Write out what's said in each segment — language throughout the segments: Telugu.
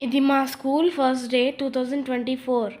ఇది మా స్కూల్ ఫస్ట్ డే 2024.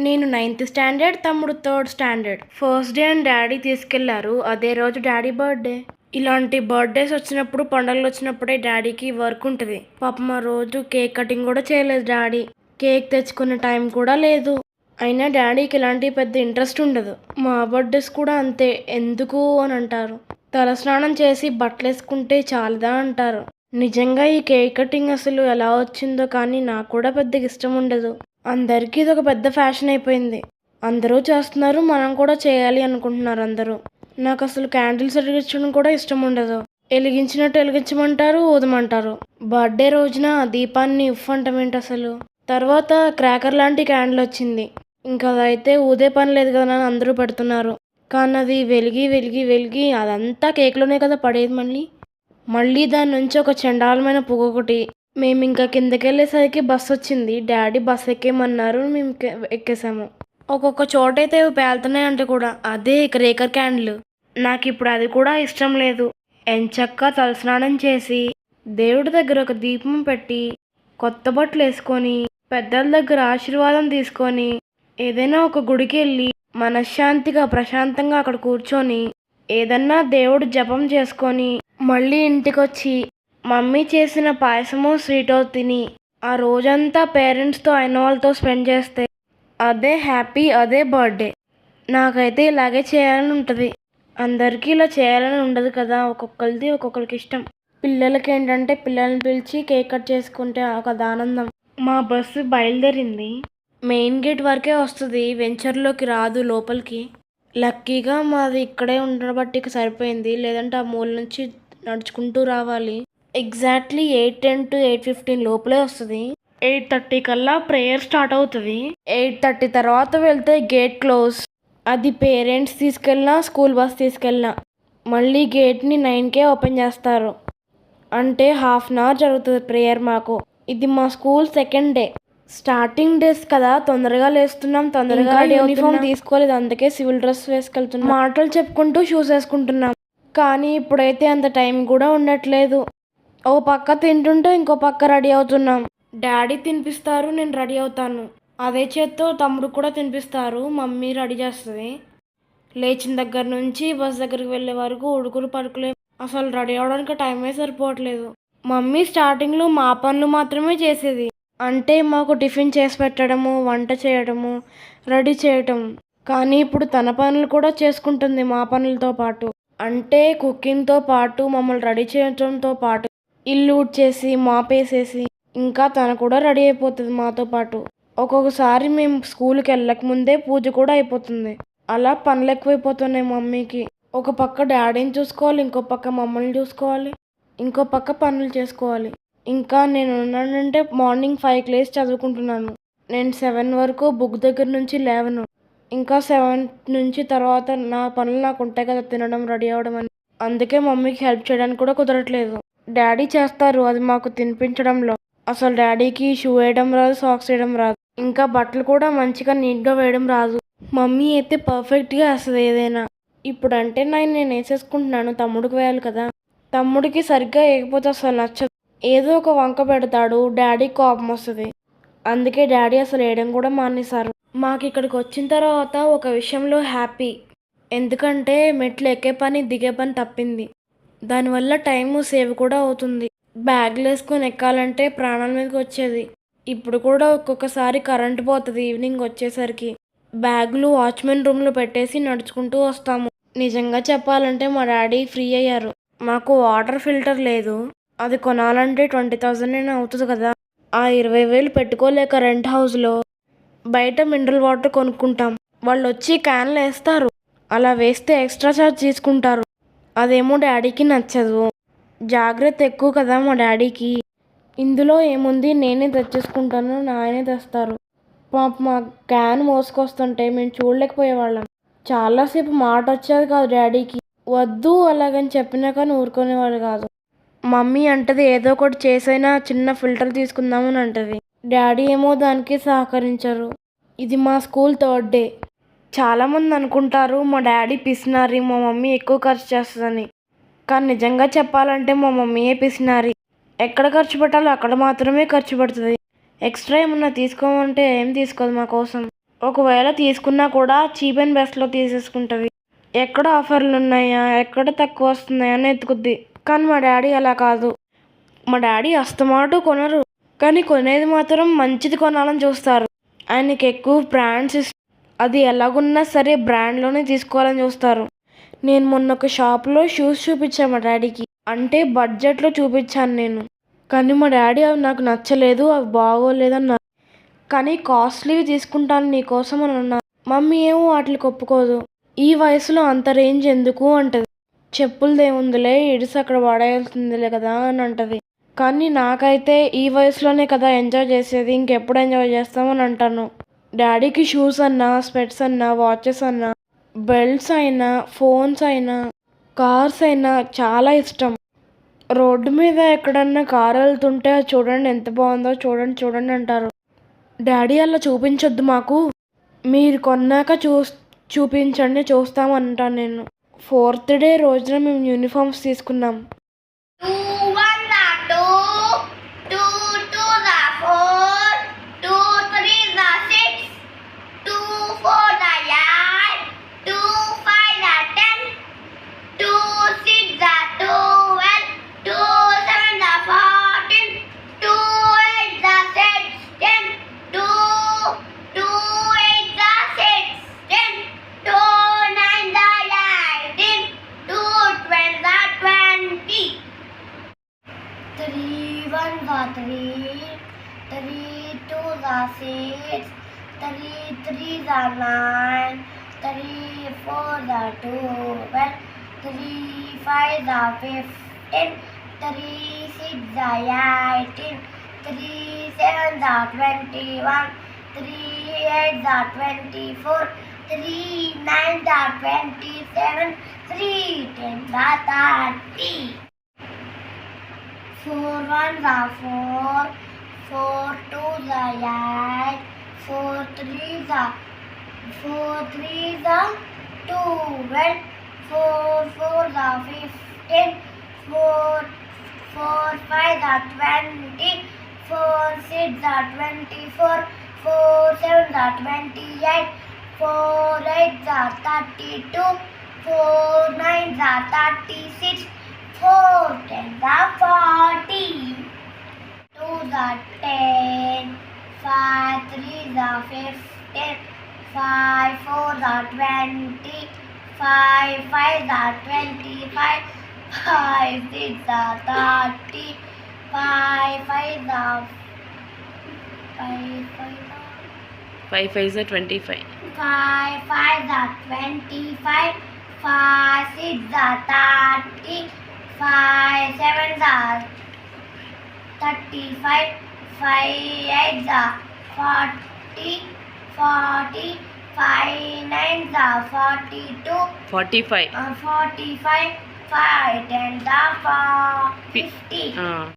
నేను 9th స్టాండర్డ్, తమ్ముడు 3rd స్టాండర్డ్. ఫస్ట్ డే అని డాడీ తీసుకెళ్లారు. అదే రోజు డాడీ బర్త్డే. ఇలాంటి బర్త్డేస్ వచ్చినప్పుడు, పండుగలు వచ్చినప్పుడే డాడీకి వర్క్ ఉంటుంది. పాపం ఆ రోజు కేక్ కటింగ్ కూడా చేయలేదు డాడీ. కేక్ తెచ్చుకునే టైం కూడా లేదు. అయినా డాడీకి ఇలాంటి పెద్ద ఇంట్రెస్ట్ ఉండదు. మా బర్త్డేస్ కూడా అంతే. ఎందుకు అని అంటారు. తలస్నానం చేసి బట్టలు వేసుకుంటే చాలదా అంటారు. నిజంగా ఈ కేక్ కటింగ్ అసలు ఎలా వచ్చిందో కానీ నాకు కూడా పెద్దగా ఇష్టం ఉండదు. అందరికీ ఇది ఒక పెద్ద ఫ్యాషన్ అయిపోయింది. అందరూ చేస్తున్నారు, మనం కూడా చేయాలి అనుకుంటున్నారు అందరూ. నాకు అసలు క్యాండిల్స్ వెలిగించడం కూడా ఇష్టం ఉండదు. వెలిగించినట్టు వెలిగించమంటారు, ఊదమంటారు. బర్త్డే రోజున దీపాన్ని ఉఫ్ అంటమేంటి అసలు. తర్వాత క్రాకర్ లాంటి క్యాండిల్ వచ్చింది. ఇంకా అదైతే ఊదే పని లేదు కదా అని అందరూ పెడుతున్నారు. కానీ అది వెలిగి వెలిగి వెలిగి అదంతా కేక్లోనే కదా పడేది. మళ్ళీ దాని నుంచి ఒక చండాలమైన పొగ ఒకటి. మేము ఇంకా కిందకి వెళ్ళేసరికి బస్సు వచ్చింది. డాడీ బస్సు ఎక్కేయమన్నారు, మేము ఎక్కేసాము. ఒక్కొక్క చోట అయితే పేలుతున్నాయంటే కూడా అదే క్రేకర్ క్యాండిల్. నాకు ఇప్పుడు అది కూడా ఇష్టం లేదు. ఎంచక్కా తలస్నానం చేసి దేవుడి దగ్గర ఒక దీపం పెట్టి కొత్త బట్టలు వేసుకొని పెద్దల దగ్గర ఆశీర్వాదం తీసుకొని ఏదైనా ఒక గుడికి వెళ్ళి మనశ్శాంతిగా ప్రశాంతంగా అక్కడ కూర్చొని ఏదన్నా దేవుడు జపం చేసుకొని మళ్ళీ ఇంటికొచ్చి మమ్మీ చేసిన పాయసమో స్వీటో తిని ఆ రోజంతా పేరెంట్స్తో అయిన వాళ్ళతో స్పెండ్ చేస్తే అదే హ్యాపీ, అదే బర్త్డే. నాకైతే ఇలాగే చేయాలని ఉంటుంది. అందరికీ ఇలా చేయాలని ఉండదు కదా. ఒక్కొక్కరిది ఒక్కొక్కరికి ఇష్టం. పిల్లలకి ఏంటంటే పిల్లల్ని పిలిచి కేక్ కట్ చేసుకుంటే ఒక ఆనందం. మా బస్సు బయలుదేరింది. మెయిన్ గేట్ వరకే వస్తుంది, వెంచర్లోకి రాదు లోపలికి. లక్కీగా మాది ఇక్కడే ఉండబట్టి సరిపోయింది. లేదంటే ఆ మూల నుంచి నడుచుకుంటూ రావాలి. ఎగ్జాక్ట్లీ 8:10 to 8:15 లోపలే వస్తుంది. 8:30 కల్లా ప్రేయర్ స్టార్ట్ అవుతుంది. 8:30 తర్వాత వెళ్తే గేట్ క్లోజ్. అది పేరెంట్స్ తీసుకెళ్ళినా, స్కూల్ బస్ తీసుకెళ్ళినా. మళ్ళీ గేట్ని 9కే ఓపెన్ చేస్తారు. అంటే హాఫ్ అన్ అవర్ జరుగుతుంది ప్రేయర్ మాకు. ఇది మా school second day. Starting days కదా, తొందరగా లేస్తున్నాం, తొందరగా యూనిఫామ్ తీసుకోలేదు, అందుకే సివిల్ డ్రెస్ వేసుకెళ్తున్నాం. మాటలు చెప్పుకుంటూ షూస్ వేసుకుంటున్నాం. కానీ ఇప్పుడైతే అంత టైం కూడా ఉండట్లేదు. ఓ పక్క తింటుంటే ఇంకో పక్క రెడీ అవుతున్నాం. డాడీ తినిపిస్తారు, నేను రెడీ అవుతాను. అదే చేత్తో తమ్ముడు కూడా తినిపిస్తారు, మమ్మీ రెడీ చేస్తుంది. లేచిన దగ్గర నుంచి బస్ దగ్గరికి వెళ్ళే వరకు ఉడుకులు పడుకులే. అసలు రెడీ అవడానికి టైమే సరిపోవట్లేదు. మమ్మీ స్టార్టింగ్లో మా పనులు మాత్రమే చేసేది. అంటే మాకు టిఫిన్ చేసి పెట్టడము, వంట చేయడము, రెడీ చేయటం. కానీ ఇప్పుడు తన పనులు కూడా చేసుకుంటుంది మా పనులతో పాటు. అంటే కుకింగ్తో పాటు మమ్మల్ని రెడీ చేయడంతో పాటు ఇల్లు ఊడ్చేసి మాపేసేసి ఇంకా తను కూడా రెడీ అయిపోతుంది మాతో పాటు. ఒక్కొక్కసారి మేము స్కూల్కి వెళ్ళక ముందే పూజ కూడా అయిపోతుంది. అలా పనులు ఎక్కువైపోతున్నాయి మమ్మీకి. ఒక పక్క డాడీని చూసుకోవాలి, ఇంకో పక్క మమ్మల్ని చూసుకోవాలి, ఇంకో పక్క పనులు చేసుకోవాలి. ఇంకా నేను ఉన్నానంటే మార్నింగ్ 5కి లేచి చదువుకుంటున్నాను. నేను 7 వరకు బుక్ దగ్గర నుంచి లేవను. ఇంకా 7 నుంచి తర్వాత నా పనులు నాకు ఉంటాయి కదా, తినడం, రెడీ అవ్వడం అని. అందుకే మమ్మీకి హెల్ప్ చేయడానికి కూడా కుదరట్లేదు. డాడీ చేస్తారు, అది మాకు తినిపించడంలో. అసలు డాడీకి షూ వేయడం రాదు, సాక్స్ వేయడం రాదు. ఇంకా బట్టలు కూడా మంచిగా నీట్గా వేయడం రాదు. మమ్మీ అయితే పర్ఫెక్ట్గా వేస్తుంది ఏదైనా. ఇప్పుడంటే నేను వేసేసుకుంటున్నాను, తమ్ముడికి వేయాలి కదా. తమ్ముడికి సరిగ్గా వేయకపోతే అసలు నచ్చదు. ఏదో ఒక వంక పెడతాడు, డాడీ కోపం వస్తుంది. అందుకే డాడీ అసలు వేయడం కూడా మానేశారు. మాకు ఇక్కడికి వచ్చిన తర్వాత ఒక విషయంలో హ్యాపీ. ఎందుకంటే మెట్లు ఎక్కే పని, దిగే పని తప్పింది. దానివల్ల టైము సేవ్ కూడా అవుతుంది. బ్యాగ్లు వేసుకొని ఎక్కాలంటే ప్రాణాల మీదకి వచ్చేది. ఇప్పుడు కూడా ఒక్కొక్కసారి కరెంట్ పోతుంది ఈవినింగ్ వచ్చేసరికి. బ్యాగులు వాచ్మెన్ రూమ్లో పెట్టేసి నడుచుకుంటూ వస్తాము. నిజంగా చెప్పాలంటే మా డాడీ ఫ్రీ అయ్యారు. మాకు వాటర్ ఫిల్టర్ లేదు. అది కొనాలంటే 20,000 అవుతుంది కదా. ఆ 20,000 పెట్టుకోలేక రెంట్ హౌస్లో బయట మినరల్ వాటర్ కొనుక్కుంటాం. వాళ్ళు వచ్చి క్యాన్లు వేస్తారు. అలా వేస్తే ఎక్స్ట్రా ఛార్జ్ తీసుకుంటారు. అదేమో డాడీకి నచ్చదు. జాగ్రత్త ఎక్కువ కదా మా డాడీకి. ఇందులో ఏముంది, నేనే తెచ్చేసుకుంటాను, నాయనే తెస్తారు. మా క్యాన్ మోసుకొస్తుంటే మేము చూడలేకపోయేవాళ్ళం. చాలాసేపు మాట వచ్చేది కాదు డాడీకి. వద్దు అలాగని చెప్పినా కానీ ఊరుకునేవాళ్ళు కాదు. మమ్మీ అంటది ఏదో ఒకటి చేసైనా చిన్న ఫిల్టర్ తీసుకుందామని అంటది. డాడీ ఏమో దానికి సహకరించరు. ఇది మా స్కూల్ 3rd డే. చాలామంది అనుకుంటారు మా డాడీ పిసినారి, మా మమ్మీ ఎక్కువ ఖర్చు చేస్తుందని. కానీ నిజంగా చెప్పాలంటే మా మమ్మీయే పిసినారి. ఎక్కడ ఖర్చు పెట్టాలో అక్కడ మాత్రమే ఖర్చు పెడుతుంది. ఎక్స్ట్రా ఏమన్నా తీసుకోమంటే ఏం తీసుకోదు మా కోసం. ఒకవేళ తీసుకున్నా కూడా చీప్ అండ్ బెస్ట్లో తీసేసుకుంటుంది. ఎక్కడ ఆఫర్లు ఉన్నాయా, ఎక్కడ తక్కువ వస్తున్నాయా అని ఎత్తుకుద్ది. కానీ మా డాడీ అలా కాదు. మా డాడీ అస్తమాటు కొనరు, కానీ కొనేది మాత్రం మంచిది కొనాలని చూస్తారు. ఆయనకి ఎక్కువ బ్రాండ్స్ అది ఎలాగున్నా సరే బ్రాండ్లోనే తీసుకోవాలని చూస్తారు. నేను మొన్న ఒక షాప్లో షూస్ చూపించాను మా డాడీకి. అంటే బడ్జెట్లో చూపించాను నేను. కానీ మా డాడీ అవి నాకు నచ్చలేదు, అవి బాగోలేదన్నారు. కానీ కాస్ట్లీవి తీసుకుంటాను నీకోసం అని అన్నారు. మమ్మీ ఏమో వాటికి ఒప్పుకోదు. ఈ వయసులో అంత రేంజ్ ఎందుకు అంటది. చెప్పులదేముందిలే, ఇడిసి అక్కడ పడేయాల్సిందిలే కదా అని అంటది. కానీ నాకైతే ఈ వయసులోనే కదా ఎంజాయ్ చేసేది, ఇంకెప్పుడు ఎంజాయ్ చేస్తామని అంటాను. డాడీకి షూస్ అన్నా, స్పెట్స్ అన్నా, వాచెస్ అన్నా, బెల్ట్స్ అయినా, ఫోన్స్ అయినా, కార్స్ అయినా చాలా ఇష్టం. రోడ్డు మీద ఎక్కడన్నా కారు వెళ్తుంటే చూడండి ఎంత బాగుందో, చూడండి చూడండి అంటారు. డాడీ అలా చూపించొద్దు మాకు, మీరు కొన్నాక చూపించండి చూస్తామంటాను నేను. 4th డే రోజున మేము యూనిఫామ్స్ తీసుకున్నాం. 2 1 2 2 2 4 2 3 6 2 4 8 2 5 10 2 6 12 2 7 14 2 8 16 2 2 8 16 2 9 18 2 20 3 1 3 3 2 6 3 3 9 3 4 12 3 5 15 3 6 18 3 7 21 3 8 24 3 9 27 3 10 30 4 1 4 4 2 8 4 3 12 4 4 15 4 5 20 4 6 24 4 7 28 4 8 32 4 9 36 4 10 40 2 10 5 3 15 5 4 20 5 5 25 5 6 30 5 5 5 5 25. 5 5 25 5 6 30 5 7 35 5 8 40 40 5 9 42 45. 45 5 10 50